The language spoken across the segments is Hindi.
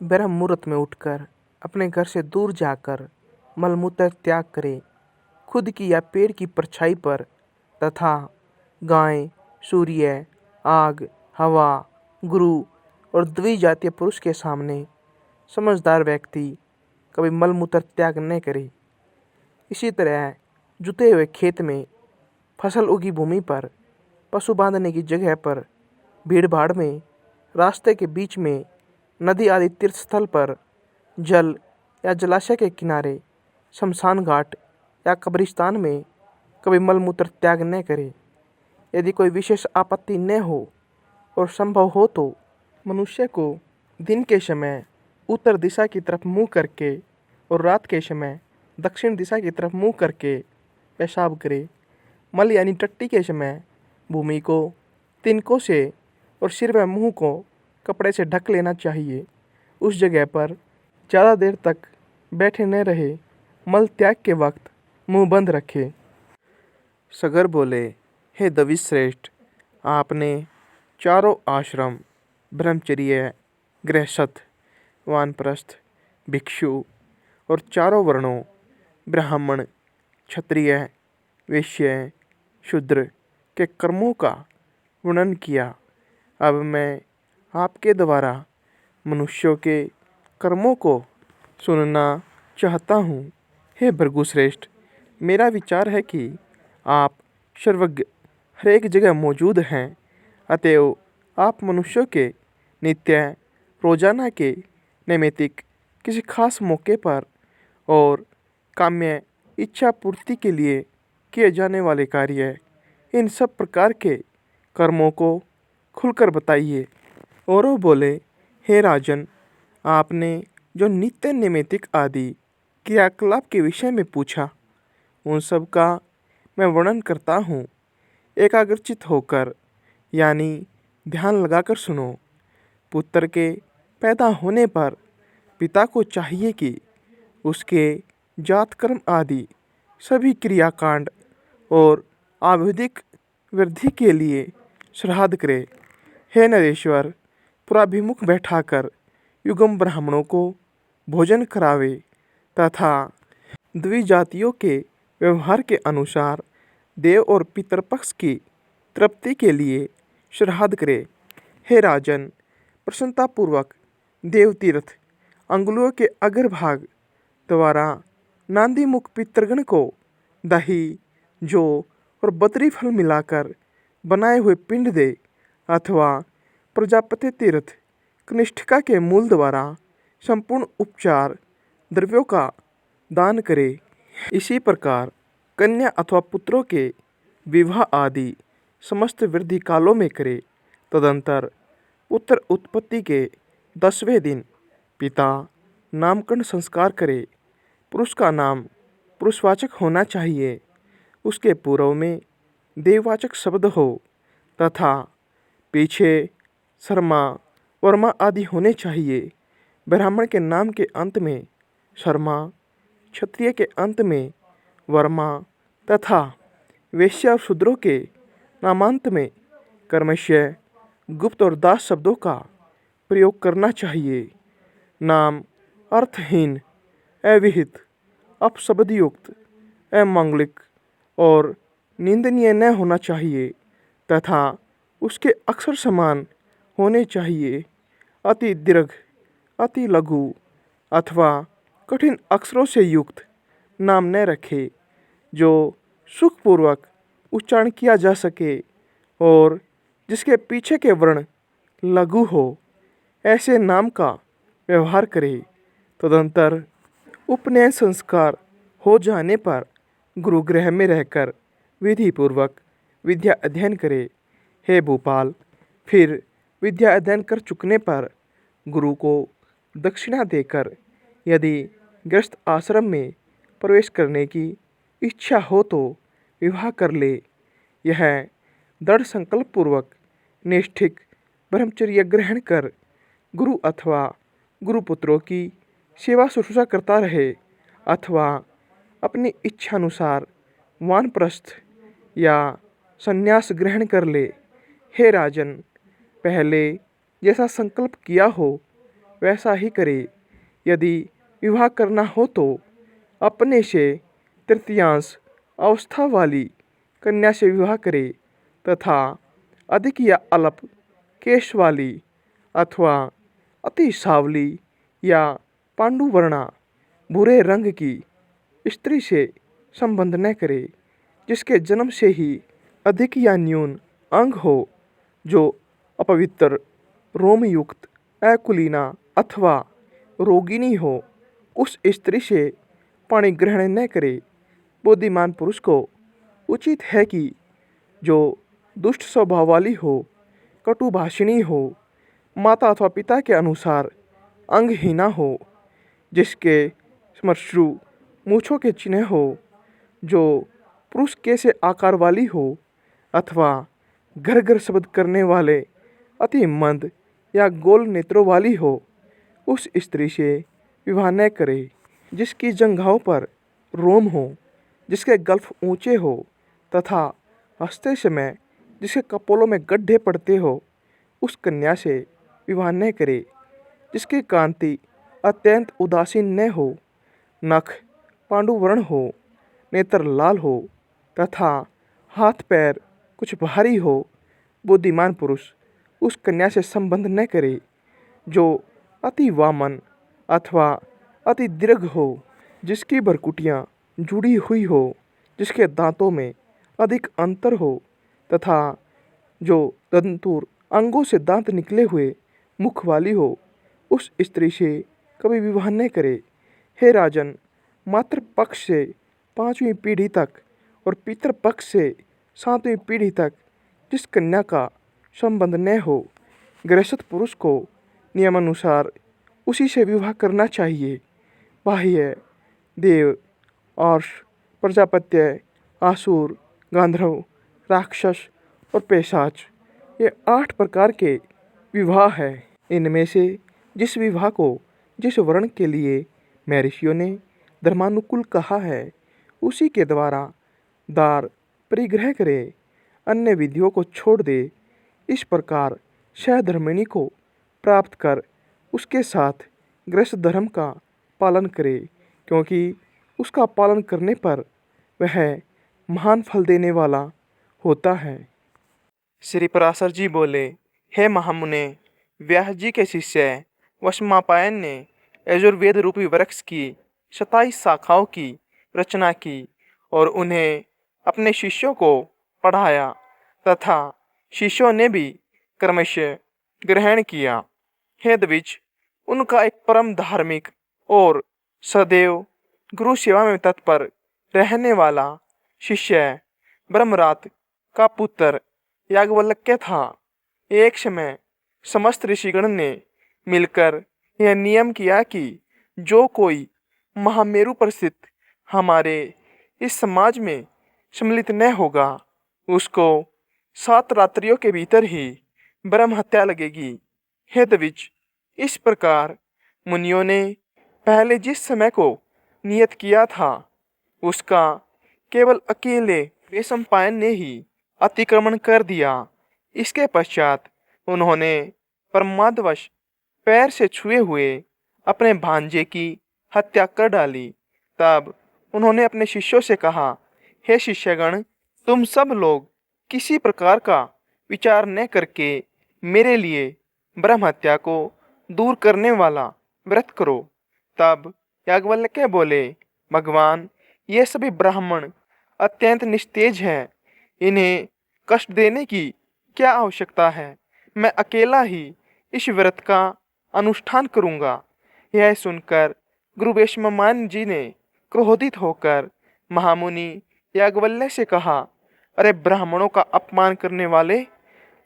ब्रह्म मुहूर्त में उठकर अपने घर से दूर जाकर मलमूत्र त्याग करे। खुद की या पेड़ की परछाई पर तथा गाय, सूर्य, आग, हवा, गुरु और द्विजातीय पुरुष के सामने समझदार व्यक्ति कभी मलमूत्र त्याग न करे। इसी तरह जुते हुए खेत में, फसल उगी भूमि पर, पशु बांधने की जगह पर, भीड़ भाड़ में, रास्ते के बीच में, नदी आदि तीर्थ स्थल पर, जल या जलाशय के किनारे, शमशान घाट या कब्रिस्तान में कभी मलमूत्र त्याग न करे। यदि कोई विशेष आपत्ति न हो और संभव हो तो मनुष्य को दिन के समय उत्तर दिशा की तरफ मुंह करके और रात के समय दक्षिण दिशा की तरफ मुंह करके पेशाब करे। मल यानी टट्टी के समय भूमि को तिनकों से और सिर व मुंह को कपड़े से ढक लेना चाहिए। उस जगह पर ज़्यादा देर तक बैठे न रहे। मल त्याग के वक्त मुंह बंद रखे। सगर बोले, हे दविश्रेष्ठ, आपने चारों आश्रम ब्रह्मचर्य, गृहस्थ, वानप्रस्थ, भिक्षु और चारों वर्णों ब्राह्मण, क्षत्रिय, वैश्य, शूद्र के कर्मों का वर्णन किया। अब मैं आपके द्वारा मनुष्यों के कर्मों को सुनना चाहता हूँ। हे भृगुश्रेष्ठ, मेरा विचार है कि आप सर्वज्ञ हर एक जगह मौजूद हैं, अतएव आप मनुष्यों के नित्य, रोजाना के, नैमित्तिक, किसी खास मौके पर और काम्य इच्छा पूर्ति के लिए किए जाने वाले कार्य, इन सब प्रकार के कर्मों को खुलकर बताइए। और वो बोले, हे राजन, आपने जो नित्य, नैमित्तिक आदि क्रियाकलाप के विषय में पूछा, उन सब का मैं वर्णन करता हूँ। एकाग्रचित होकर यानी ध्यान लगाकर सुनो। पुत्र के पैदा होने पर पिता को चाहिए कि उसके जात कर्म आदि सभी क्रियाकांड और आवधिक वृद्धि के लिए श्राद्ध करे। हे नरेश्वर, पुराभिमुख बैठाकर युगम ब्राह्मणों को भोजन करावे तथा द्विजातियों के व्यवहार के अनुसार देव और पितरपक्ष की तृप्ति के लिए श्राद्ध करे। हे राजन, प्रसन्नतापूर्वक देवतीर्थ अंगुलियों के अग्रभाग द्वारा नांदी मुख पितृगण को दही, जौ और बद्री फल मिलाकर बनाए हुए पिंड दे, अथवा प्रजापति तीर्थ कनिष्ठिका के मूल द्वारा संपूर्ण उपचार द्रव्यों का दान करे। इसी प्रकार कन्या अथवा पुत्रों के विवाह आदि समस्त वृद्धि कालों में करे। तदंतर पुत्र उत्पत्ति के 10वें दिन पिता नामकरण संस्कार करे। पुरुष का नाम पुरुषवाचक होना चाहिए, उसके पूर्व में देववाचक शब्द हो तथा पीछे शर्मा, वर्मा आदि होने चाहिए। ब्राह्मण के नाम के अंत में शर्मा, क्षत्रिय के अंत में वर्मा तथा वैश्य और शूद्रों के नामांत में कर्मश्य, गुप्त और दास शब्दों का प्रयोग करना चाहिए। नाम अर्थहीन, अविहित, अपशब्दयुक्त, अमांगलिक और निंदनीय न होना चाहिए तथा उसके अक्षर समान होने चाहिए। अति दीर्घ, अति लघु अथवा कठिन अक्षरों से युक्त नाम न रखे, जो सुखपूर्वक उच्चारण किया जा सके और जिसके पीछे के वर्ण लघु हो, ऐसे नाम का व्यवहार करे। तदंतर उपनयन संस्कार हो जाने पर गुरुगृह में रहकर विधि पूर्वक विद्या अध्ययन करे। हे भूपाल, फिर विद्या अध्ययन कर चुकने पर गुरु को दक्षिणा देकर यदि गृहस्थ आश्रम में प्रवेश करने की इच्छा हो तो विवाह कर ले। यह दृढ़ संकल्प पूर्वक निष्ठिक ब्रह्मचर्य ग्रहण कर गुरु अथवा गुरुपुत्रों की सेवा शुश्रूषा करता रहे अथवा अपनी इच्छानुसार वानप्रस्थ या संन्यास ग्रहण कर ले। हे राजन, पहले जैसा संकल्प किया हो वैसा ही करे। यदि विवाह करना हो तो अपने से तृतीयांश अवस्था वाली कन्या से विवाह करे तथा अधिक या अल्प केश वाली अथवा अति सांवली या पांडुवर्णा भूरे रंग की स्त्री से संबंध न करे, जिसके जन्म से ही अधिक या न्यून अंग हो, जो अपवित्र, रोमयुक्त, अकुलीना अथवा रोगिणी हो। उस स्त्री से पाणी ग्रहण न करे। बुद्धिमान पुरुष को उचित है कि जो दुष्ट स्वभाव वाली हो, कटुभाषिणी हो, माता अथवा पिता के अनुसार अंगहीना हो, जिसके श्मश्रु मूछों के चिन्ह हो, जो पुरुष के से आकार वाली हो अथवा घर घर शब्द करने वाले अति मंद या गोल नेत्रों वाली हो, उस स्त्री से विवाह न करे। जिसकी जंघाओं पर रोम हो, जिसके गल्फ ऊंचे हो तथा हंसते समय जिसके कपोलों में गड्ढे पड़ते हो, उस कन्या से विवाह न करे। जिसकी कांति अत्यंत उदासीन न हो, नख पांडुवर्ण हो, नेत्र लाल हो तथा हाथ पैर कुछ भारी हो। बुद्धिमान पुरुष उस कन्या से संबंध न करे जो अति वामन अथवा अति दीर्घ हो, जिसकी भरकुटियाँ जुड़ी हुई हो, जिसके दांतों में अधिक अंतर हो तथा जो दंतुर अंगों से दांत निकले हुए मुख वाली हो, उस स्त्री से कभी विवाह न करे। हे राजन, मातृ पक्ष से 5वीं पीढ़ी तक और पितृ पक्ष से 7वीं पीढ़ी तक जिस कन्या का संबंध न हो, गृहस्थ पुरुष को नियमानुसार उसी से विवाह करना चाहिए। बाह्य, देव, अर्ष, प्रजापत्य, आसुर, गांधर्व, राक्षस और पैशाच, ये 8 प्रकार के विवाह है। इनमें से जिस विवाह को जिस वर्ण के लिए महर्षियों ने धर्मानुकूल कहा है, उसी के द्वारा दार परिग्रह करे, अन्य विधियों को छोड़ दे। इस प्रकार सहधर्मिणी को प्राप्त कर उसके साथ गृहस्थ धर्म का पालन करे, क्योंकि उसका पालन करने पर वह महान फल देने वाला होता है। श्री पराशर जी बोले, हे महामुने, व्यास जी के शिष्य वैशंपायन ने यजुर्वेद रूपी वृक्ष की 27 शाखाओं की रचना की और उन्हें अपने शिष्यों को पढ़ाया तथा शिष्यों ने भी क्रमशः ग्रहण किया। हे द्विज, उनका एक परम धार्मिक और सदैव गुरु सेवा में तत्पर रहने वाला शिष्य ब्रह्मरात का पुत्र याज्ञवल्क्य था। एक समय समस्त ऋषिगण ने मिलकर यह नियम किया कि जो कोई महामेरु पर स्थित हमारे इस समाज में सम्मिलित न होगा, उसको 7 रात्रियों के भीतर ही ब्रह्म हत्या लगेगी। हे द्विज, इस प्रकार मुनियों ने पहले जिस समय को नियत किया था, उसका केवल अकेले वैशंपायन ने ही अतिक्रमण कर दिया। इसके पश्चात उन्होंने प्रमादवश पैर से छुए हुए अपने भांजे की हत्या कर डाली। तब उन्होंने अपने शिष्यों से कहा, हे शिष्यगण, तुम सब लोग किसी प्रकार का विचार न करके मेरे लिए ब्रह्म हत्या को दूर करने वाला व्रत करो। तब याज्ञवल्क्य बोले, भगवान, ये सभी ब्राह्मण अत्यंत निस्तेज हैं, इन्हें कष्ट देने की क्या आवश्यकता है। मैं अकेला ही इस व्रत का अनुष्ठान करूँगा। यह सुनकर गुरु वैशंपायन जी ने क्रोधित होकर महामुनि याज्ञवल्क्य से कहा, अरे ब्राह्मणों का अपमान करने वाले,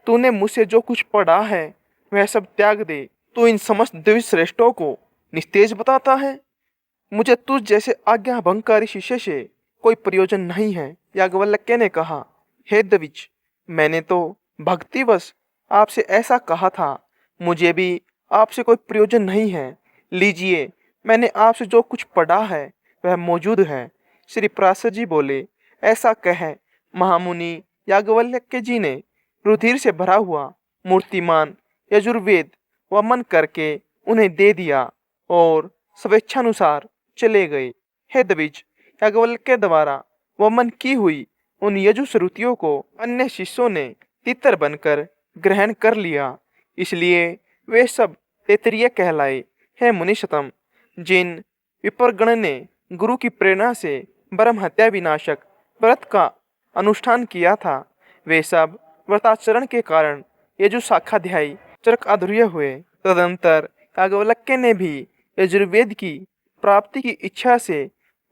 तूने मुझसे जो कुछ पढ़ा है वह सब त्याग दे। तू इन समस्त द्विज श्रेष्ठों को निस्तेज बताता है। मुझे तुझ जैसे आज्ञाभंगकारी शिष्य से कोई प्रयोजन नहीं है। याज्ञवल्क्य ने कहा, हे द्विज, मैंने तो भक्तिवश आपसे ऐसा कहा था, मुझे भी आपसे कोई प्रयोजन नहीं है। लीजिए, मैंने आपसे जो कुछ पढ़ा है वह मौजूद है। श्री पराशर जी बोले, ऐसा कह महामुनि याज्ञवल्क्य जी ने रुधिर से भरा हुआ मूर्तिमान यजुर्वेद वमन करके उन्हें दे दिया और स्वेच्छानुसार चले गए। हे द्विज, याज्ञवल्क्य द्वारा वमन की हुई उन यजुश्रुतियों को अन्य शिष्यों ने तितर बनकर ग्रहण कर लिया, इसलिए वे सब तैत्तिरीय कहलाए। हे मुनिशतम, जिन विप्रगण ने गुरु की प्रेरणा से ब्रह्म हत्या विनाशक व्रत का अनुष्ठान किया था, वे सब व्रताचरण के कारण यजुशाखाध्यायी चरक अधूर्य हुए। तदंतर याज्ञवल्क्य ने भी यजुर्वेद की प्राप्ति की इच्छा से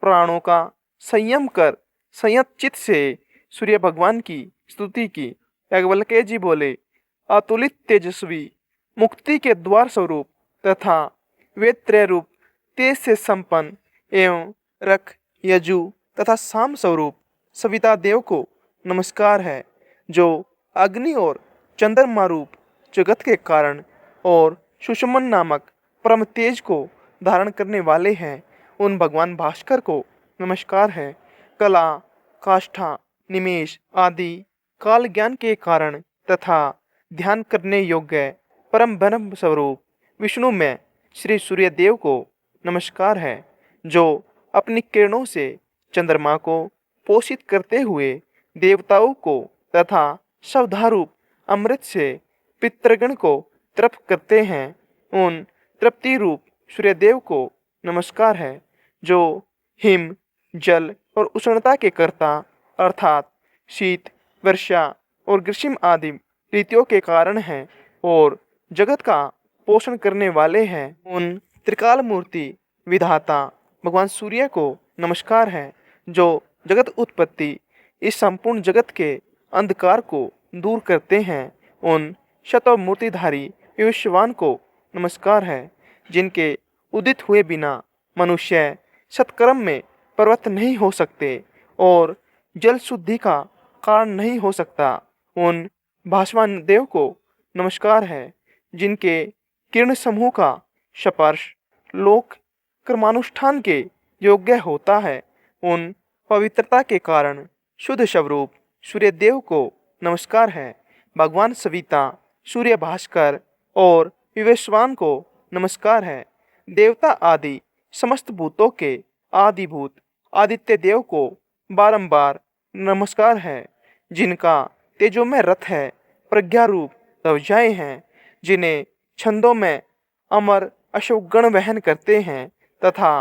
प्राणों का संयम कर संयत चित्त से सूर्य भगवान की स्तुति की। याज्ञवल्क्य जी बोले, अतुलित तेजस्वी, मुक्ति के द्वार स्वरूप तथा वेद त्रय रूप तेज से संपन्न एवं रख, यजु तथा साम स्वरूप सविता देव को नमस्कार है, जो अग्नि और चंद्रमा रूप जगत के कारण और सुषमन नामक परम तेज को धारण करने वाले हैं। उन भगवान भास्कर को नमस्कार है। कला, काष्ठा, निमेष आदि काल ज्ञान के कारण तथा ध्यान करने योग्य परम ब्रह्म स्वरूप विष्णु में श्री सूर्य देव को नमस्कार है, जो अपनी किरणों से चंद्रमा को पोषित करते हुए देवताओं को तथा शवधारूप अमृत से पितृगण को तृप्त करते हैं। उन तृप्ति रूप सूर्यदेव को नमस्कार है, जो हिम, जल और उष्णता के कर्ता अर्थात शीत, वर्षा और ग्रीष्म आदि ऋतुओं के कारण हैं और जगत का पोषण करने वाले हैं। उन त्रिकाल मूर्ति विधाता भगवान सूर्य को नमस्कार है, जो जगत उत्पत्ति इस संपूर्ण जगत के अंधकार को दूर करते हैं। उन शतव मूर्तिधारी विश्वान को नमस्कार है, जिनके उदित हुए बिना मनुष्य सत्कर्म में प्रवृत्त नहीं हो सकते और जल शुद्धि का कारण नहीं हो सकता। उन भास्वान देव को नमस्कार है, जिनके किरण समूह का स्पर्श लोक कर्मानुष्ठान के योग्य होता है। उन पवित्रता के कारण शुद्ध स्वरूप सूर्य देव को नमस्कार है। भगवान सविता, सूर्य भास्कर और विवस्वान को नमस्कार है। देवता आदि समस्त भूतों के आदिभूत आदित्य देव को बारंबार नमस्कार है, जिनका तेजोमय रथ है, प्रज्ञा रूप ध्वजाएं हैं, जिन्हें छंदों में अमर अशोक गण वहन करते हैं तथा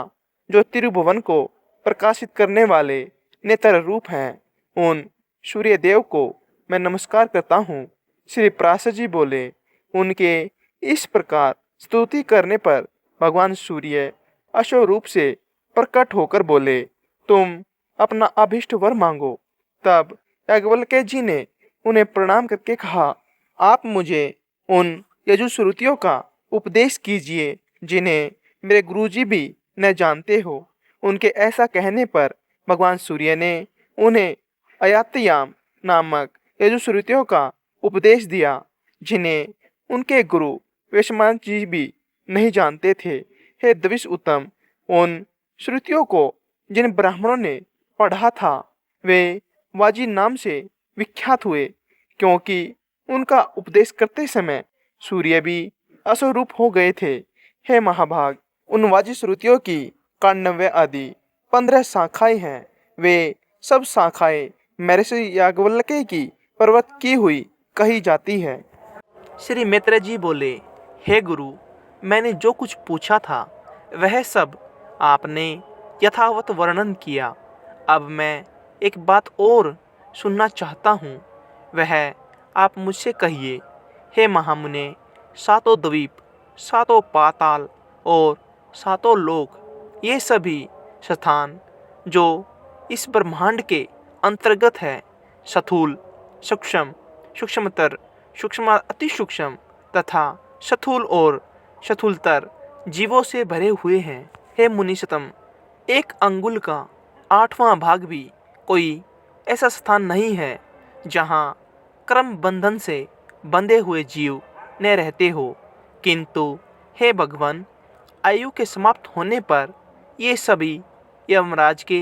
जो त्रिभुवन को प्रकाशित करने वाले नेत्र रूप हैं। उन सूर्य देव को मैं नमस्कार करता हूँ। श्री प्रासद जी बोले, उनके इस प्रकार स्तुति करने पर भगवान सूर्य अशोक रूप से प्रकट होकर बोले, तुम अपना अभिष्ट वर मांगो। तब याज्ञवल्क्य जी ने उन्हें प्रणाम करके कहा, आप मुझे उन यजुश्रुतियों का उपदेश कीजिए जिन्हें मेरे गुरुजी भी न जानते हो। उनके ऐसा कहने पर भगवान सूर्य ने उन्हें अयातयाम नामक यजुश्रुतियों का उपदेश दिया, जिन्हें उनके गुरु वैशंपायन जी भी नहीं जानते थे। हे द्विज उत्तम, उन श्रुतियों को जिन ब्राह्मणों ने पढ़ा था वे वाजी नाम से विख्यात हुए, क्योंकि उनका उपदेश करते समय सूर्य भी अस्वरूप हो गए थे। हे महाभाग, उन वाजी श्रुतियों की 91 आदि 15 शाखाएं हैं। वे सब शाखाएं महर्षि याज्ञवल्क्य की प्रवृत्त की हुई कही जाती है। श्री मित्र जी बोले, हे गुरु, मैंने जो कुछ पूछा था वह सब आपने यथावत वर्णन किया। अब मैं एक बात और सुनना चाहता हूँ, वह आप मुझसे कहिए। हे महामुने, सातों द्वीप, सातों पाताल और सातों लोक, ये सभी स्थान जो इस ब्रह्मांड के अंतर्गत है, स्थूल, सूक्ष्म, सूक्ष्मतर, सूक्ष्म अति सूक्ष्म तथा स्थूल और स्थूलतर जीवों से भरे हुए हैं। हे मुनिशतम, एक अंगुल का 8वां भाग भी कोई ऐसा स्थान नहीं है जहाँ कर्म बंधन से बंधे हुए जीव न रहते हो। किंतु हे भगवान, आयु के समाप्त होने पर ये सभी यमराज के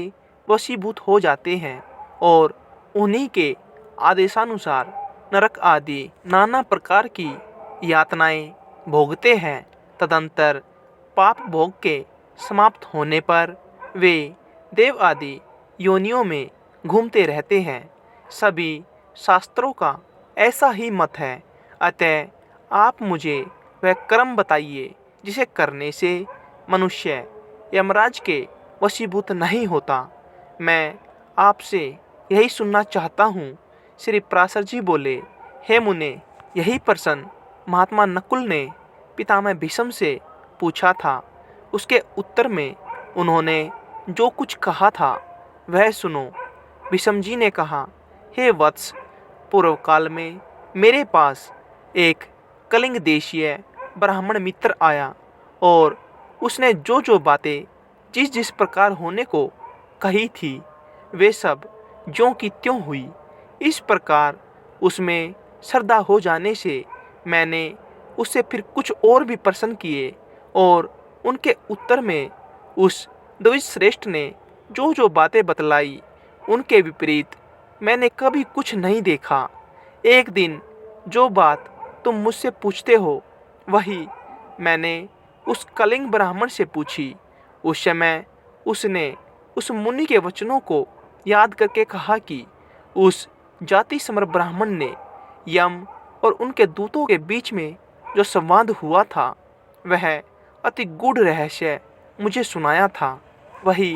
वशीभूत हो जाते हैं और उन्हीं के आदेशानुसार नरक आदि नाना प्रकार की यातनाएं भोगते हैं। तदंतर पाप भोग के समाप्त होने पर वे देव आदि योनियों में घूमते रहते हैं। सभी शास्त्रों का ऐसा ही मत है। अतः आप मुझे वह कर्म बताइए जिसे करने से मनुष्य यमराज के वशीभूत नहीं होता। मैं आपसे यही सुनना चाहता हूँ। श्री पराशर जी बोले, हे मुने, यही प्रश्न महात्मा नकुल ने पितामह भीष्म से पूछा था। उसके उत्तर में उन्होंने जो कुछ कहा था वह सुनो। भीष्म जी ने कहा, हे वत्स, पूर्व काल में मेरे पास एक कलिंग देशीय ब्राह्मण मित्र आया और उसने जो जो बातें जिस जिस प्रकार होने को कही थी वे सब ज्यों की त्यों हुई। इस प्रकार उसमें श्रद्धा हो जाने से मैंने उससे फिर कुछ और भी प्रश्न किए और उनके उत्तर में उस द्विज श्रेष्ठ ने जो जो बातें बतलाई उनके विपरीत मैंने कभी कुछ नहीं देखा। एक दिन जो बात तुम मुझसे पूछते हो वही मैंने उस कलिंग ब्राह्मण से पूछी। उस समय उसने उस मुनि के वचनों को याद करके कहा कि उस जाति समर ब्राह्मण ने यम और उनके दूतों के बीच में जो संवाद हुआ था वह अति गूढ़ रहस्य मुझे सुनाया था। वही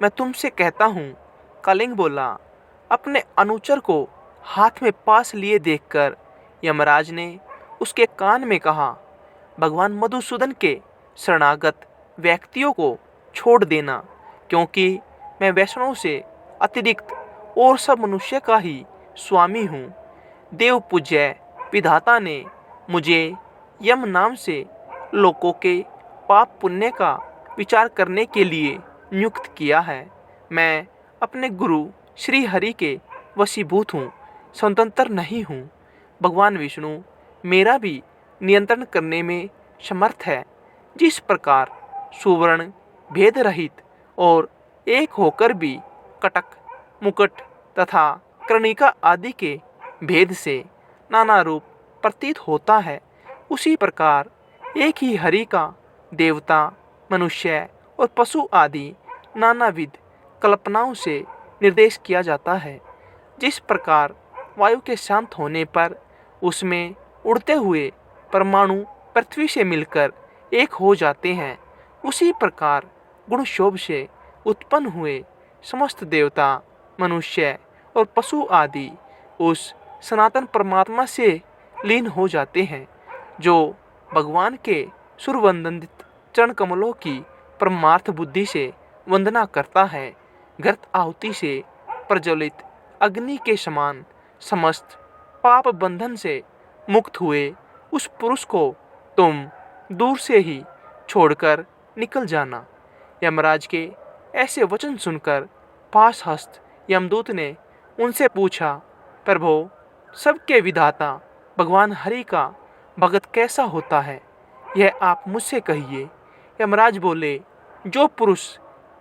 मैं तुमसे कहता हूँ। कलिंग बोला। अपने अनुचर को हाथ में पास लिए देखकर यमराज ने उसके कान में कहा, भगवान मधुसूदन के शरणागत व्यक्तियों को छोड़ देना, क्योंकि मैं वैष्णव से अतिरिक्त और सब मनुष्य का ही स्वामी हूँ। देव पूज्य विधाता ने मुझे यम नाम से लोगों के पाप पुण्य का विचार करने के लिए नियुक्त किया है। मैं अपने गुरु श्री हरि के वशीभूत हूँ, स्वतंत्र नहीं हूँ। भगवान विष्णु मेरा भी नियंत्रण करने में समर्थ है। जिस प्रकार सुवर्ण भेद रहित और एक होकर भी कटक, मुकुट तथा कर्णिका आदि के भेद से नाना रूप प्रतीत होता है, उसी प्रकार एक ही हरि का देवता, मनुष्य और पशु आदि नानाविध कल्पनाओं से निर्देश किया जाता है। जिस प्रकार वायु के शांत होने पर उसमें उड़ते हुए परमाणु पृथ्वी से मिलकर एक हो जाते हैं, उसी प्रकार गुण शोभ से उत्पन्न हुए समस्त देवता, मनुष्य और पशु आदि उस सनातन परमात्मा से लीन हो जाते हैं, जो भगवान के सुरवंदित चरण कमलों की परमार्थ बुद्धि से वंदना करता है। घृत आहुति से प्रज्वलित अग्नि के समान समस्त पाप बंधन से मुक्त हुए उस पुरुष को तुम दूर से ही छोड़कर निकल जाना। यमराज के ऐसे वचन सुनकर पास हस्त यमदूत ने उनसे पूछा, प्रभो, सबके विधाता भगवान हरि का भगत कैसा होता है, यह आप मुझसे कहिए। यमराज बोले, जो पुरुष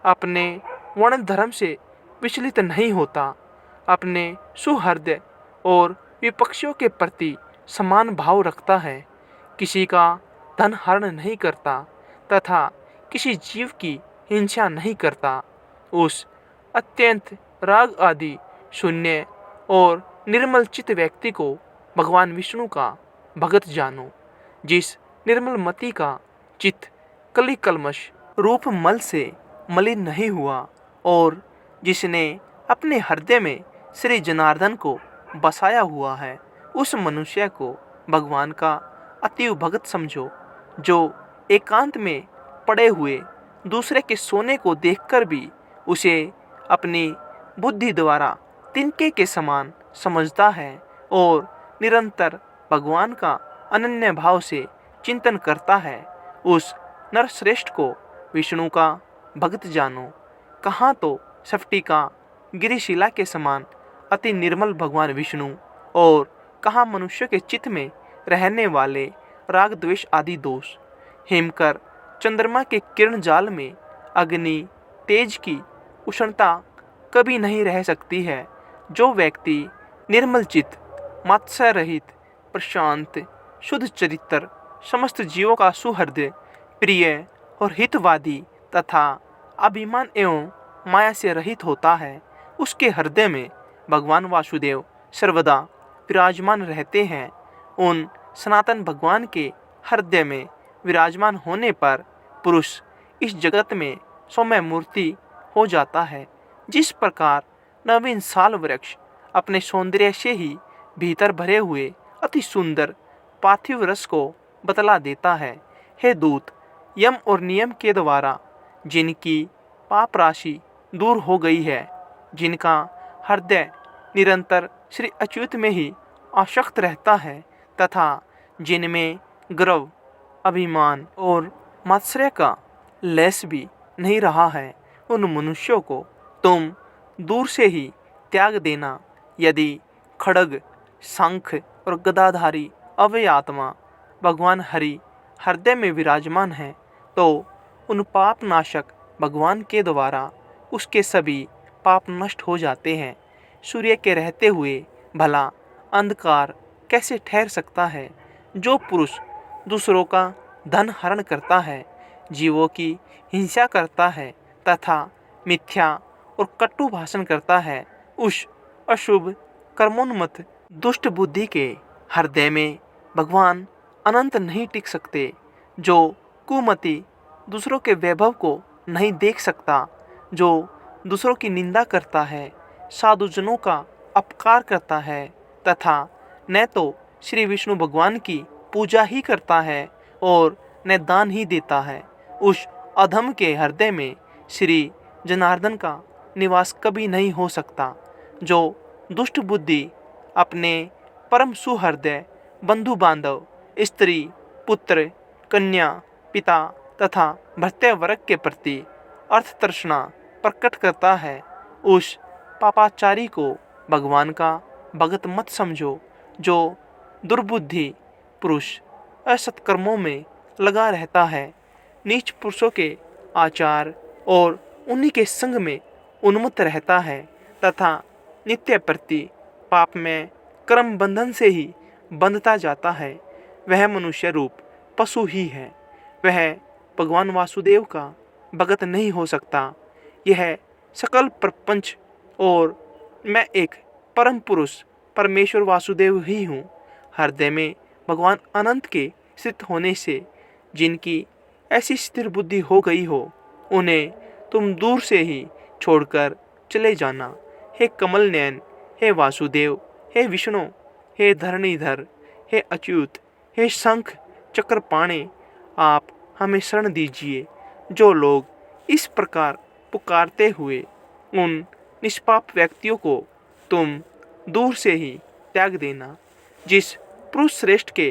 अपने वर्ण धर्म से विचलित नहीं होता, अपने सुहृदय और विपक्षियों के प्रति समान भाव रखता है, किसी का धन हरण नहीं करता तथा किसी जीव की हिंसा नहीं करता, उस अत्यंत राग आदि शून्य और निर्मल चित्त व्यक्ति को भगवान विष्णु का भगत जानो। जिस निर्मल मति का चित्त कली कल्मश रूप मल से मलिन नहीं हुआ और जिसने अपने हृदय में श्री जनार्दन को बसाया हुआ है, उस मनुष्य को भगवान का अतीव भगत समझो। जो एकांत में पड़े हुए दूसरे के सोने को देखकर भी उसे अपनी बुद्धि द्वारा तिनके के समान समझता है और निरंतर भगवान का अनन्य भाव से चिंतन करता है, उस नरश्रेष्ठ को विष्णु का भक्त जानो। कहाँ तो स्फटिका गिरिशिला के समान अति निर्मल भगवान विष्णु और कहाँ मनुष्य के चित्त में रहने वाले राग द्वेष आदि दोष। हिमकर चंद्रमा के किरण जाल में अग्नि तेज की उष्णता कभी नहीं रह सकती है। जो व्यक्ति निर्मल चित्त, मत्सर रहित, प्रशांत, शुद्ध चरित्र, समस्त जीवों का सुहृदय, प्रिय और हितवादी तथा अभिमान एवं माया से रहित होता है, उसके हृदय में भगवान वासुदेव सर्वदा विराजमान रहते हैं। उन सनातन भगवान के हृदय में विराजमान होने पर पुरुष इस जगत में सौम्य मूर्ति हो जाता है। जिस प्रकार नवीन साल वृक्ष अपने सौंदर्य से ही भीतर भरे हुए अति सुंदर पार्थिव रस को बतला देता है, हे दूत, यम और नियम के द्वारा जिनकी पाप राशि दूर हो गई है, जिनका हृदय निरंतर श्री अच्युत में ही आसक्त रहता है तथा जिनमें गर्व, अभिमान और मात्सर्य का लेस भी नहीं रहा है, उन मनुष्यों को तुम दूर से ही त्याग देना। यदि खड्ग, शंख और गदाधारी अव्यय आत्मा भगवान हरि हृदय में विराजमान है, तो उन पाप नाशक भगवान के द्वारा उसके सभी पाप नष्ट हो जाते हैं। सूर्य के रहते हुए भला अंधकार कैसे ठहर सकता है? जो पुरुष दूसरों का धन हरण करता है, जीवों की हिंसा करता है तथा मिथ्या और कटु भाषण करता है, उस अशुभ कर्मोन्मत्त दुष्ट बुद्धि के हृदय में भगवान अनंत नहीं टिक सकते। जो कुमति दूसरों के वैभव को नहीं देख सकता, जो दूसरों की निंदा करता है, साधुजनों का अपकार करता है तथा न तो श्री विष्णु भगवान की पूजा ही करता है और न दान ही देता है, उस अधम के हृदय में श्री जनार्दन का निवास कभी नहीं हो सकता। जो दुष्ट बुद्धि अपने परम सुहृदय बंधु बांधव, स्त्री, पुत्र, कन्या, पिता तथा भृत्य वर्ग के प्रति अर्थ तृष्णा प्रकट करता है, उस पापाचारी को भगवान का भगत मत समझो। जो दुर्बुद्धि पुरुष असत्कर्मों में लगा रहता है, नीच पुरुषों के आचार और उन्हीं के संग में उन्मत्त रहता है तथा नित्य प्रति पाप में कर्म बंधन से ही बंधता जाता है, वह मनुष्य रूप पशु ही है। वह भगवान वासुदेव का भगत नहीं हो सकता। यह सकल प्रपंच और मैं एक परम पुरुष परमेश्वर वासुदेव ही हूँ। हृदय में भगवान अनंत के स्थित होने से जिनकी ऐसी स्थिर बुद्धि हो गई हो, उन्हें तुम दूर से ही छोड़कर चले जाना। हे कमल नयन, हे वासुदेव, हे विष्णु, हे धरणीधर, हे अच्युत, हे शंख चक्रपाणे, आप हमें शरण दीजिए। जो लोग इस प्रकार पुकारते हुए उन निष्पाप व्यक्तियों को तुम दूर से ही त्याग देना। जिस पुरुष श्रेष्ठ के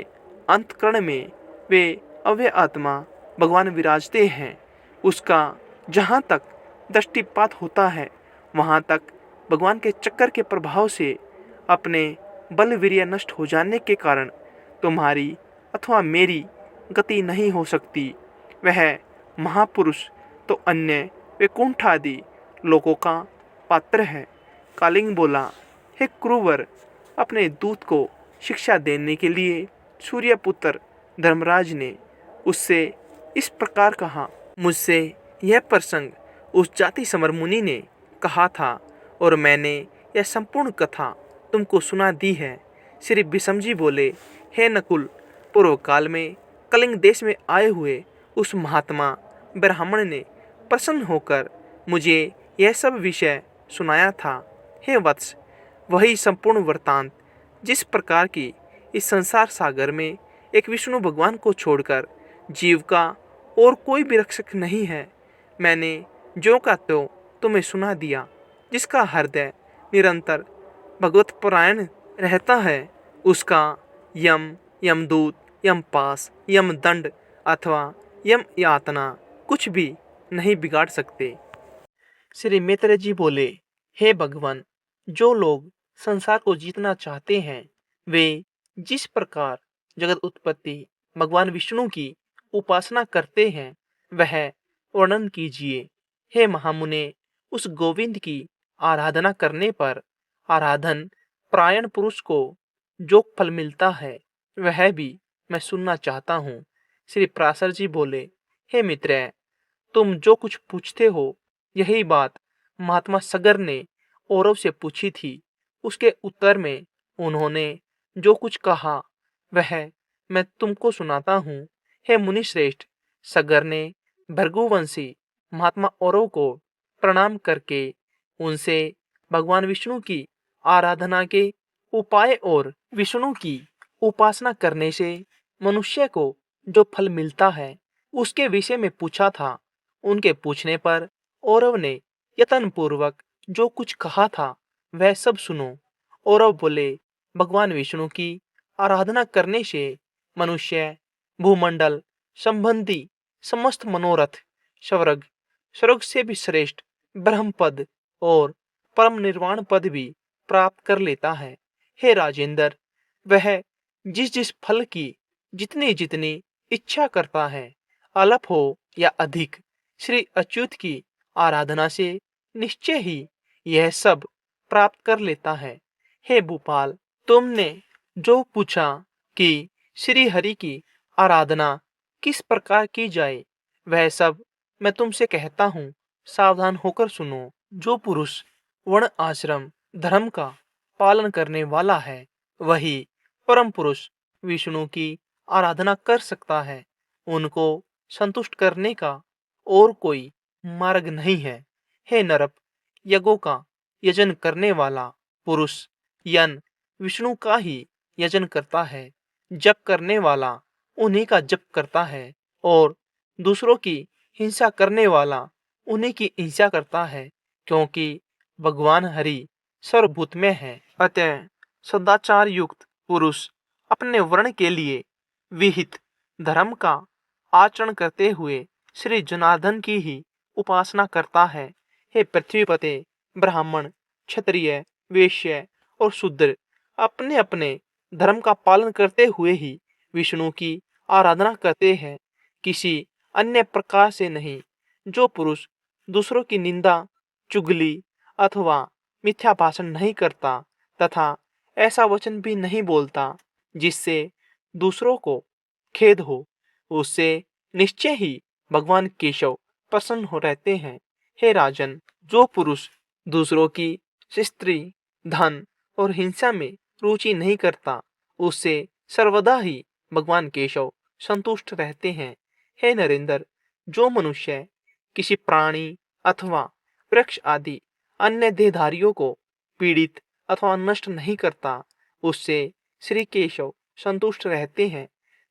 अंतकरण में वे अव्यय आत्मा भगवान विराजते हैं, उसका जहाँ तक दृष्टिपात होता है, वहाँ तक भगवान के चक्कर के प्रभाव से अपने बल वीर्य नष्ट हो जाने के कारण तुम्हारी अथवा मेरी गति नहीं हो सकती। वह महापुरुष तो अन्य वैकुंठ आदि लोगों का पात्र है। कालिंग बोला, हे क्रूवर, अपने दूत को शिक्षा देने के लिए सूर्यपुत्र धर्मराज ने उससे इस प्रकार कहा। मुझसे यह प्रसंग उस जाति समर मुनि ने कहा था और मैंने यह संपूर्ण कथा तुमको सुना दी है। श्री विषम जी बोले, हे नकुल, पूर्व काल में कलिंग देश में आए हुए उस महात्मा ब्राह्मण ने प्रसन्न होकर मुझे यह सब विषय सुनाया था। हे वत्स, वही संपूर्ण वृत्तांत जिस प्रकार की इस संसार सागर में एक विष्णु भगवान को छोड़कर जीव का और कोई भी रक्षक नहीं है, मैंने ज्यों का त्यों तुम्हें सुना दिया। जिसका हृदय निरंतर भगवत परायण रहता है, उसका यम, यमदूत, यमपास, यमदंड अथवा यम यातना कुछ भी नहीं बिगाड़ सकते। श्री मित्र जी बोले, हे भगवान, जो लोग संसार को जीतना चाहते हैं, वे जिस प्रकार जगत उत्पत्ति भगवान विष्णु की उपासना करते हैं, वह वर्णन कीजिए। हे महामुने, उस गोविंद की आराधना करने पर आराधन प्रायण पुरुष को जो फल मिलता है, वह भी मैं सुनना चाहता हूँ। श्री पराशर जी बोले, हे मित्र, तुम जो कुछ पूछते हो, यही बात महात्मा सगर ने औरव से पूछी थी। उसके उत्तर में उन्होंने जो कुछ कहा वह मैं तुमको सुनाता हूँ। हे मुनिश्रेष्ठ, सगर ने भृगुवंशी महात्मा औरव को प्रणाम करके उनसे भगवान विष्णु की आराधना के उपाय और विष्णु की उपासना करने से मनुष्य को जो फल मिलता है उसके विषय में पूछा था। उनके पूछने पर औरव ने यत्न पूर्वक जो कुछ कहा था वह सब सुनो। औरव बोले, भगवान विष्णु की आराधना करने से मनुष्य भूमंडल संबंधी समस्त मनोरथ, स्वर्ग, स्वर्ग से भी श्रेष्ठ ब्रह्म पद और परम निर्वाण पद भी प्राप्त कर लेता है। हे राजेंद्र, वह जिस जिस फल की जितनी जितनी इच्छा करता है, अल्प हो या अधिक, श्री अच्युत की आराधना से निश्चय ही यह सब प्राप्त कर लेता है। हे भूपाल, तुमने जो पूछा कि श्री हरि की आराधना किस प्रकार की जाए, वह सब मैं तुमसे कहता हूँ, सावधान होकर सुनो। जो पुरुष वर्ण आश्रम धर्म का पालन करने वाला है, वही परम पुरुष विष्णु की आराधना कर सकता है। उनको संतुष्ट करने का और कोई मार्ग नहीं है। हे नरप, यज्ञों का यजन करने वाला पुरुष यन विष्णु का ही यजन करता है। जप करने वाला उन्हीं का जप करता है और दूसरों की हिंसा करने वाला उन्हीं की हिंसा करता है, क्योंकि भगवान हरि सर्वभूत में है। अतः सदाचार युक्त पुरुष अपने वर्ण के लिए विहित धर्म का आचरण करते हुए श्री जनार्दन की ही उपासना करता है। हे पृथ्वीपते, ब्राह्मण, क्षत्रिय, वैश्य और शूद्र अपने अपने धर्म का पालन करते हुए ही विष्णु की आराधना करते हैं, किसी अन्य प्रकार से नहीं। जो पुरुष दूसरों की निंदा, चुगली अथवा मिथ्या भाषण नहीं करता तथा ऐसा वचन भी नहीं बोलता जिससे दूसरों को खेद हो, उससे निश्चय ही भगवान केशव प्रसन्न हो रहते हैं। हे राजन, जो पुरुष दूसरों की स्त्री, धन और हिंसा में रुचि नहीं करता, उससे सर्वदा ही भगवान केशव संतुष्ट रहते हैं। हे नरेंद्र, जो मनुष्य किसी प्राणी अथवा वृक्ष आदि अन्य देहधारियों को पीड़ित अथवा नष्ट नहीं करता, उससे श्री केशव संतुष्ट रहते हैं।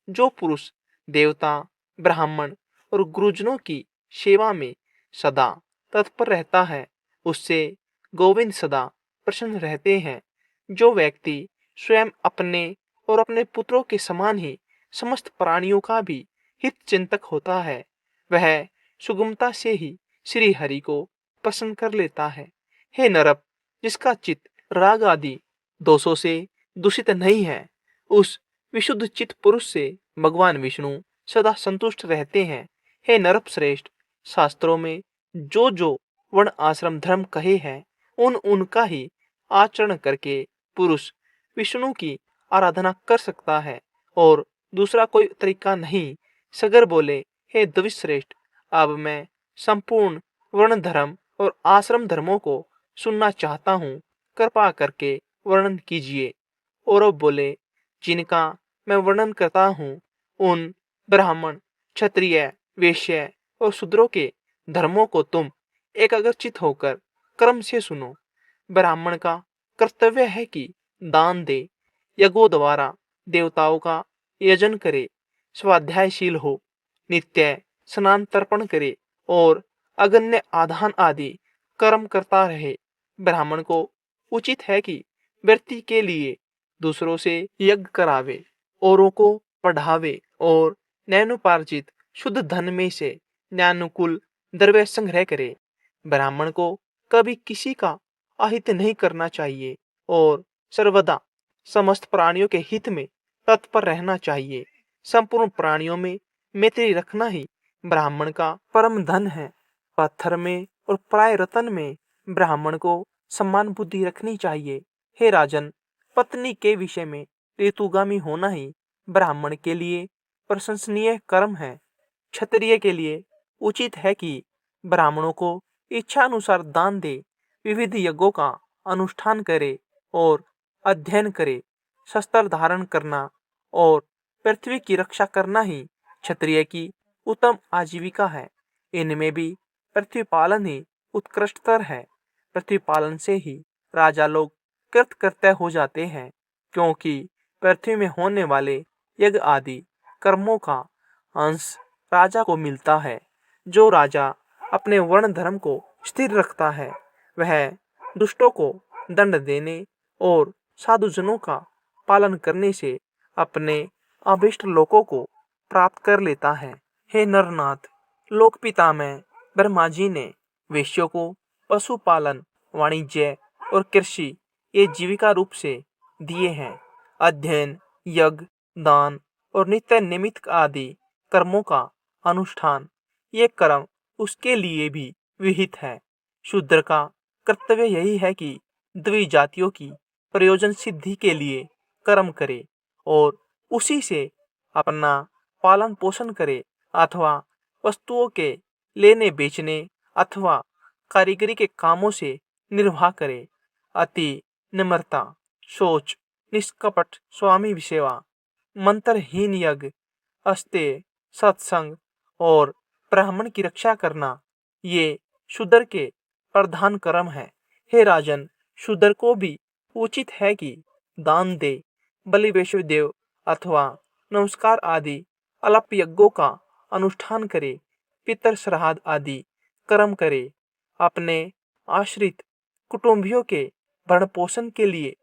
जो पुरुष देवता, ब्राह्मण और गुरुजनों की सेवा में सदा तत्पर रहता है, उससे गोविंद सदा प्रसन्न रहते हैं। जो व्यक्ति स्वयं अपने और अपने पुत्रों के समान ही समस्त प्राणियों का भी हित चिंतक होता है, वह सुगमता से ही श्री हरि को प्रसन्न कर लेता है। हे नरप, जिसका चित्त राग आदि दोषों से दूषित नहीं है, उस विशुद्ध चित्त पुरुष से भगवान विष्णु सदा संतुष्ट रहते हैं। हे नरप श्रेष्ठ, शास्त्रों में जो जो वर्ण आश्रम धर्म कहे हैं, उन उनका ही आचरण करके पुरुष विष्णु की आराधना कर सकता है और दूसरा कोई तरीका नहीं। सगर बोले, हे द्विश्रेष्ठ, अब मैं संपूर्ण वर्ण धर्म और आश्रम धर्मों को सुनना चाहता हूँ, कृपा करके वर्णन कीजिए। और बोले, जिनका मैं वर्णन करता हूँ, उन ब्राह्मण, क्षत्रिय, वैश्य और शूद्रों के धर्मों को तुम एकाग्रचित होकर क्रम से सुनो। ब्राह्मण का कर्तव्य है कि दान दे, यज्ञों द्वारा देवताओं का यजन करे, स्वाध्यायशील हो, नित्य स्नान तर्पण करे और अगन्य आधान आदि कर्म करता रहे। ब्राह्मण को उचित है कि व्यक्ति के लिए दूसरों से यज्ञ करावे, औरों को पढ़ावे और नैनोपार्जित शुद्ध धन में से न्यानुकूल द्रव्य संग्रह करे। ब्राह्मण को कभी किसी का अहित नहीं करना चाहिए और सर्वदा समस्त प्राणियों के हित में तत्पर रहना चाहिए। संपूर्ण प्राणियों में मैत्री रखना ही ब्राह्मण का परम धन है। पत्थर में और प्राय रतन में ब्राह्मण को सम्मान बुद्धि रखनी चाहिए। हे राजन, पत्नी के विषय में ऋतुगामी होना ही ब्राह्मण के लिए प्रशंसनीय कर्म है। क्षत्रिय के लिए उचित है कि ब्राह्मणों को इच्छा अनुसार दान दे, विविध यज्ञों का अनुष्ठान करे और अध्ययन करे। शस्त्र धारण करना और पृथ्वी की रक्षा करना ही क्षत्रिय की उत्तम आजीविका है। इनमें भी पृथ्वी पालन ही उत्कृष्टतर है। पृथ्वी पालन से ही राजा लोग कृतकृत्य हो जाते हैं, क्योंकि पृथ्वी में होने वाले यज्ञ आदि कर्मों का अंश राजा को मिलता है। जो राजा अपने वर्ण धर्म को स्थिर रखता है, वह दुष्टों को दंड देने और साधुजनों का पालन करने से अपने अभिष्ट लोकों को प्राप्त कर लेता है। हे नरनाथ, लोक पितामह ब्रह्मा जी ने वैश्यों को पशुपालन, वाणिज्य और कृषि ये जीविका रूप से दिए हैं। अध्ययन, यज्ञ, दान और नित्य निमित्त आदि कर्मों का अनुष्ठान ये कर्म उसके लिए भी विहित है। शूद्र का कर्तव्य यही है कि द्विजातियों की प्रयोजन सिद्धि के लिए कर्म करे और उसी से अपना पालन पोषण करे, अथवा वस्तुओं के लेने बेचने अथवा कारीगरी के कामों से निर्वाह करे। अति निम्रता, सोच, निष्कपट स्वामी सेवा, मंत्रहीन यज्ञ, अस्तेय, सत्संग और ब्राह्मण की रक्षा करना ये शूद्र के प्रधान कर्म है। हे राजन, शूद्र को भी उचित है कि दान दे, बलि वैश्वदेव अथवा नमस्कार आदि अल्प यज्ञों का अनुष्ठान करे, पितर श्राद्ध आदि कर्म करे, अपने आश्रित कुटुंबियों के भरण पोषण के लिए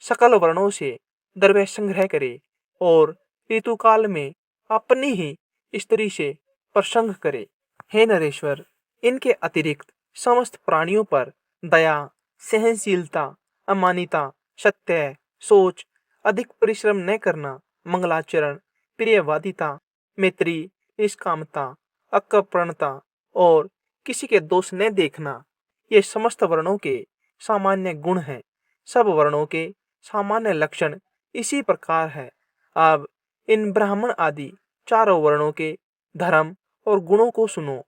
सकल वर्णों से द्रव्य संग्रह करे और ऋतुकाल में अपनी ही स्त्री से प्रसंग करे। हे नरेश्वर, इनके अतिरिक्त समस्त प्राणियों पर दया, सहनशीलता, अमानिता, सत्य, सोच, अधिक परिश्रम न करना, मंगलाचरण, प्रियवादिता, मैत्री, निष्कामता, अकपटता और किसी के दोष न देखना, ये समस्त वर्णों के सामान्य गुण हैं। सब वर्णों के सामान्य लक्षण इसी प्रकार है। अब इन ब्राह्मण आदि चारों वर्णों के धर्म और गुणों को सुनो।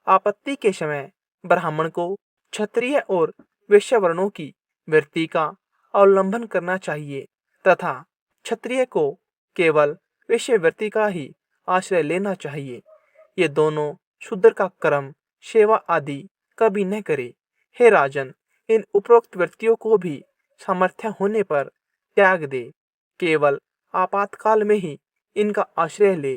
आपत्ति के समय ब्राह्मण को क्षत्रिय और वैश्य वर्णों की वृत्ति का अवलंबन करना चाहिए तथा क्षत्रिय को केवल वैश्य वृत्ति का ही आश्रय लेना चाहिए। ये दोनों शूद्र का कर्म, सेवा आदि कभी न करे। हे राजन, इन उपरोक्त वृत्तियों को भी सामर्थ्य होने पर त्याग दे। केवल आपातकाल में ही इनका आश्रय ले।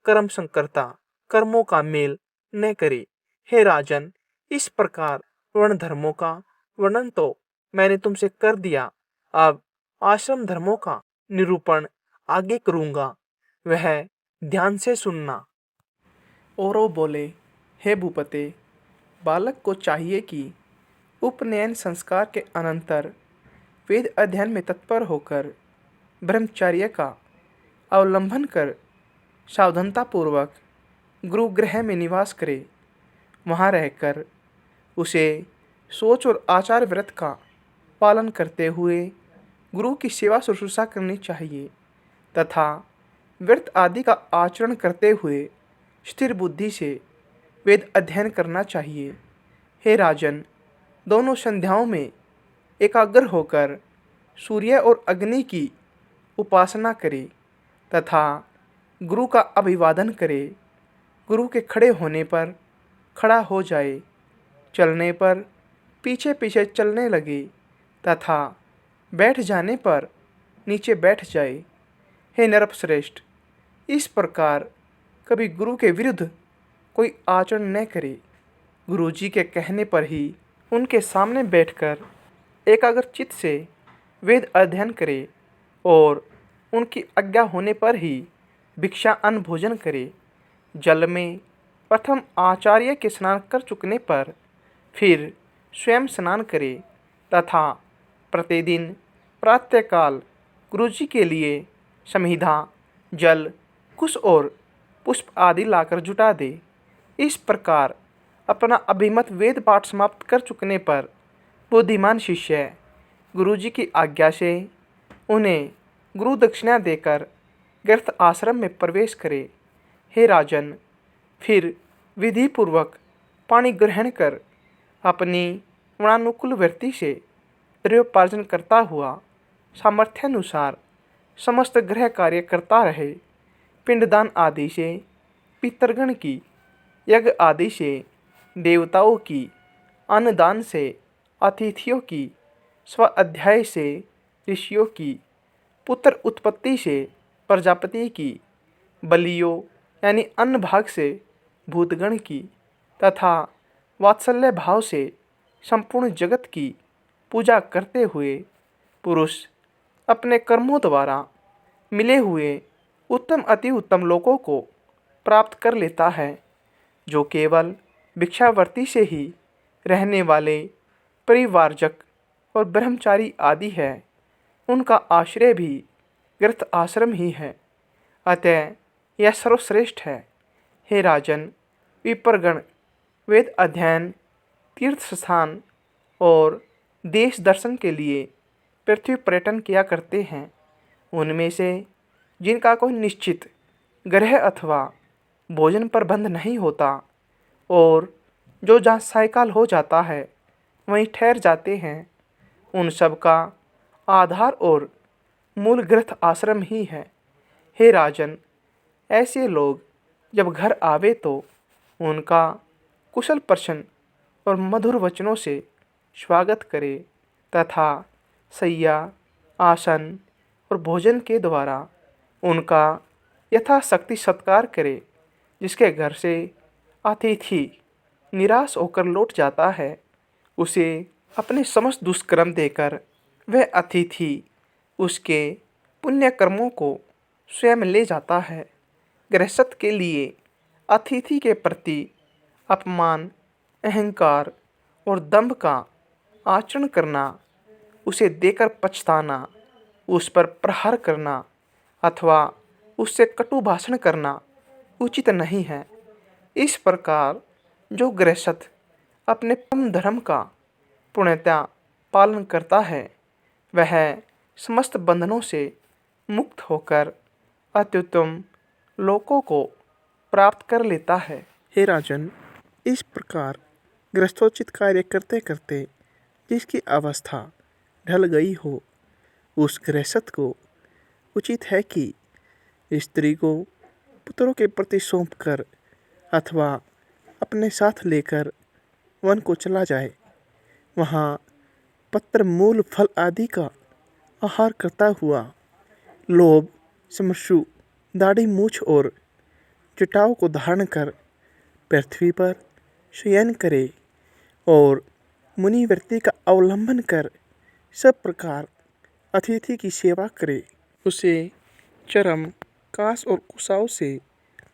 कर्म संकरता कर्मों का मेल न करे। हे राजन, इस प्रकार वर्ण धर्मों का वर्णन तो मैंने तुमसे कर दिया। अब आश्रम धर्मों का निरूपण आगे करूंगा, वह ध्यान से सुनना। औरव बोले, हे भूपते, बालक को चाहिए कि उपनयन संस्कार के अनंतर वेद अध्ययन में तत्पर होकर ब्रह्मचर्य का अवलंबन कर सावधानतापूर्वक गुरुगृह में निवास करे। वहाँ रहकर उसे सोच और आचार व्रत का पालन करते हुए गुरु की सेवा शुश्रूषा करनी चाहिए तथा व्रत आदि का आचरण करते हुए स्थिर बुद्धि से वेद अध्ययन करना चाहिए। हे राजन, दोनों संध्याओं में एकाग्र होकर सूर्य और अग्नि की उपासना करे तथा गुरु का अभिवादन करे। गुरु के खड़े होने पर खड़ा हो जाए, चलने पर पीछे पीछे चलने लगे तथा बैठ जाने पर नीचे बैठ जाए। हे नरपश्रेष्ठ, इस प्रकार कभी गुरु के विरुद्ध कोई आचरण न करे। गुरु जी के कहने पर ही उनके सामने बैठकर एकाग्र चित्त से वेद अध्ययन करे और उनकी आज्ञा होने पर ही भिक्षा अन्न भोजन करे। जल में प्रथम आचार्य के स्नान कर चुकने पर फिर स्वयं स्नान करे तथा प्रतिदिन प्रातःकाल गुरुजी के लिए समिधा, जल, कुश और पुष्प आदि लाकर जुटा दे। इस प्रकार अपना अभिमत वेद पाठ समाप्त कर चुकने पर बुद्धिमान शिष्य गुरुजी की आज्ञा से उन्हें गुरु दक्षिणा देकर गृहस्थ आश्रम में प्रवेश करे। हे राजन, फिर विधि पूर्वक पानी ग्रहण कर अपनी गुणानुकूल वृत्ति से द्रव्योपार्जन करता हुआ सामर्थ्यानुसार समस्त गृह कार्य करता रहे। पिंडदान आदि से पितृगण की, यज्ञ आदि से देवताओं की, अन्नदान से अतिथियों की, स्वाध्याय से ऋषियों की, पुत्र उत्पत्ति से प्रजापति की, बलियों यानी अन्न भाग से भूतगण की तथा वात्सल्य भाव से संपूर्ण जगत की पूजा करते हुए पुरुष अपने कर्मों द्वारा मिले हुए उत्तम अति उत्तम लोकों को प्राप्त कर लेता है। जो केवल भिक्षावर्ती से ही रहने वाले परिवारजक और ब्रह्मचारी आदि है, उनका आश्रय भी गृहस्थ आश्रम ही है। अतः यह सर्वश्रेष्ठ है। हे राजन, विप्रगण वेद अध्ययन, तीर्थ स्थान और देश दर्शन के लिए पृथ्वी पर्यटन किया करते हैं। उनमें से जिनका कोई निश्चित गृह अथवा भोजन प्रबंध नहीं होता और जो जहाँ सायकाल हो जाता है वहीं ठहर जाते हैं, उन सब का आधार और मूल गृहस्थ आश्रम ही है। हे राजन, ऐसे लोग जब घर आवे तो उनका कुशल प्रश्न और मधुर वचनों से स्वागत करे तथा शैया, आसन और भोजन के द्वारा उनका यथाशक्ति सत्कार करे। जिसके घर से अतिथि निराश होकर लौट जाता है, उसे अपने समस्त दुष्कर्म देकर वह अतिथि उसके पुण्य कर्मों को स्वयं ले जाता है। गृहस्थ के लिए अतिथि के प्रति अपमान, अहंकार और दंभ का आचरण करना, उसे देकर पछताना, उस पर प्रहार करना अथवा उससे कटु भाषण करना उचित नहीं है। इस प्रकार जो गृहस्थ अपने परम धर्म का पूर्णतया पालन करता है, वह समस्त बंधनों से मुक्त होकर अत्युत्तम लोकों को प्राप्त कर लेता है। हे राजन, इस प्रकार गृहस्थोचित कार्य करते करते जिसकी अवस्था ढल गई हो, उस गृहस्थ को उचित है कि स्त्री को पुत्रों के प्रति सौंप कर अथवा अपने साथ लेकर वन को चला जाए। वहाँ पत्र, मूल, फल आदि का आहार करता हुआ लोभ, श्मश्रु, दाढ़ी, मूछ और जटाओं को धारण कर पृथ्वी पर शयन करे और मुनिवृत्ति का अवलंबन कर सब प्रकार अतिथि की सेवा करे। उसे चरम, कांस और कुशाओं से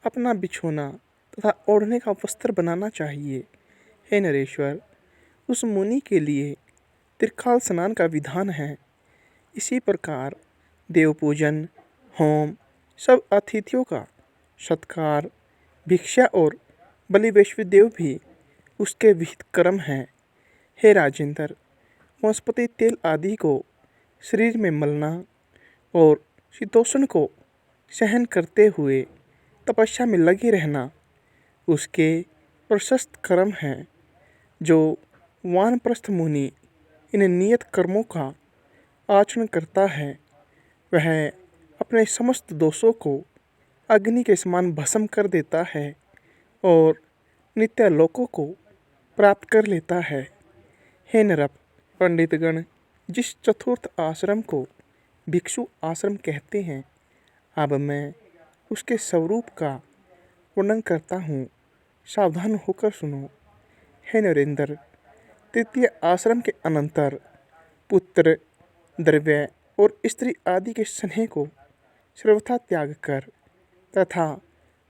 अपना बिछोना तथा ओढ़ने का वस्त्र बनाना चाहिए। हे नरेश्वर, उस मुनि के लिए त्रिकाल स्नान का विधान है। इसी प्रकार देव पूजन, होम, सब अतिथियों का सत्कार, भिक्षा और बलि वैश्वदेव भी उसके विहित कर्म हैं। हे राजेंद्र, वनस्पति तेल आदि को शरीर में मलना और शीतोष्ण को सहन करते हुए तपस्या में लगे रहना उसके प्रशस्त कर्म हैं। जो वानप्रस्थ मुनि इन नियत कर्मों का आचरण करता है, वह अपने समस्त दोषों को अग्नि के समान भस्म कर देता है और नित्य लोकों को प्राप्त कर लेता है। हे नरप, पंडितगण जिस चतुर्थ आश्रम को भिक्षु आश्रम कहते हैं, अब मैं उसके स्वरूप का वर्णन करता हूँ। सावधान होकर सुनो। हे नरेंद्र, तृतीय आश्रम के अनंतर पुत्र, द्रव्य और स्त्री आदि के स्नेह को सर्वथा त्याग कर तथा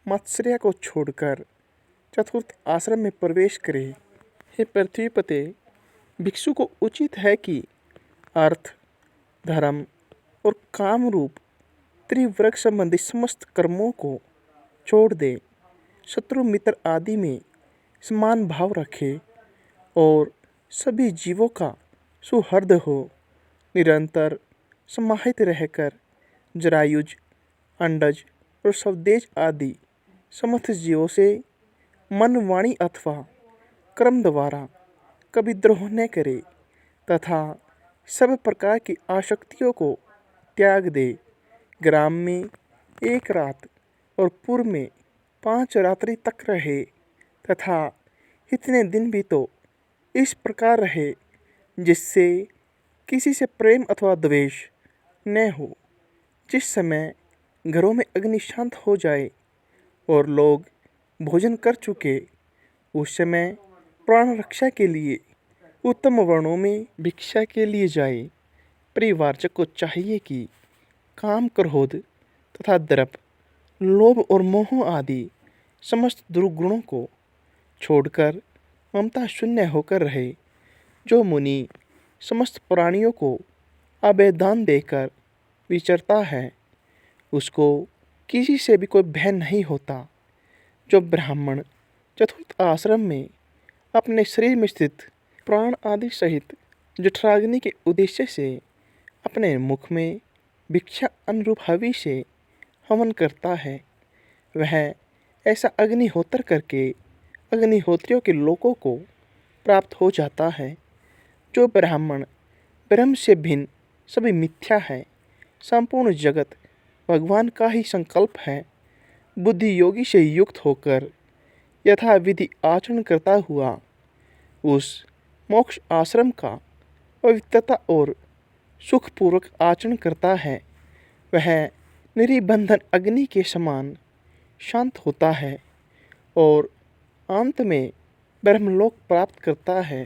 मत्सर्य को छोड़कर चतुर्थ आश्रम में प्रवेश करे। हे पृथ्वीपते, भिक्षु को उचित है कि अर्थ, धर्म और काम रूप त्रिवर्ग संबंधी समस्त कर्मों को छोड़ दे, शत्रु मित्र आदि में समान भाव रखे और सभी जीवों का सुहृद हो। निरंतर समाहित रहकर जरायुज अंडज और स्वदेश आदि समस्त जीवों से मन, वाणी अथवा कर्म द्वारा कभी द्रोह न करे तथा सब प्रकार की आसक्तियों को त्याग दे। ग्राम में 1 रात और पूर्व में 5 रात्रि तक रहे तथा इतने दिन भी तो इस प्रकार रहे जिससे किसी से प्रेम अथवा द्वेष न हो। जिस समय घरों में अग्नि शांत हो जाए और लोग भोजन कर चुके, उस समय प्राण रक्षा के लिए उत्तम वर्णों में भिक्षा के लिए जाए। परिवारजक को चाहिए कि काम, क्रोध तथा दर्प, लोभ और मोह आदि समस्त दुर्गुणों को छोड़कर ममता शून्य होकर रहे। जो मुनि समस्त प्राणियों को अभयदान देकर विचरता है, उसको किसी से भी कोई भय नहीं होता। जो ब्राह्मण चतुर्थ आश्रम में अपने शरीर में स्थित प्राण आदि सहित जठराग्नि के उद्देश्य से अपने मुख में भिक्षा अनुरूप हवि से हवन करता है, वह ऐसा अग्निहोत्र करके अग्निहोत्रियों के लोकों को प्राप्त हो जाता है। जो ब्राह्मण ब्रह्म से भिन्न सभी मिथ्या है, संपूर्ण जगत भगवान का ही संकल्प है, बुद्धि योगी से युक्त होकर यथाविधि आचरण करता हुआ उस मोक्ष आश्रम का पवित्रता और सुखपूर्वक आचरण करता है, वह निरिबंधन अग्नि के समान शांत होता है और अंत में ब्रह्मलोक प्राप्त करता है।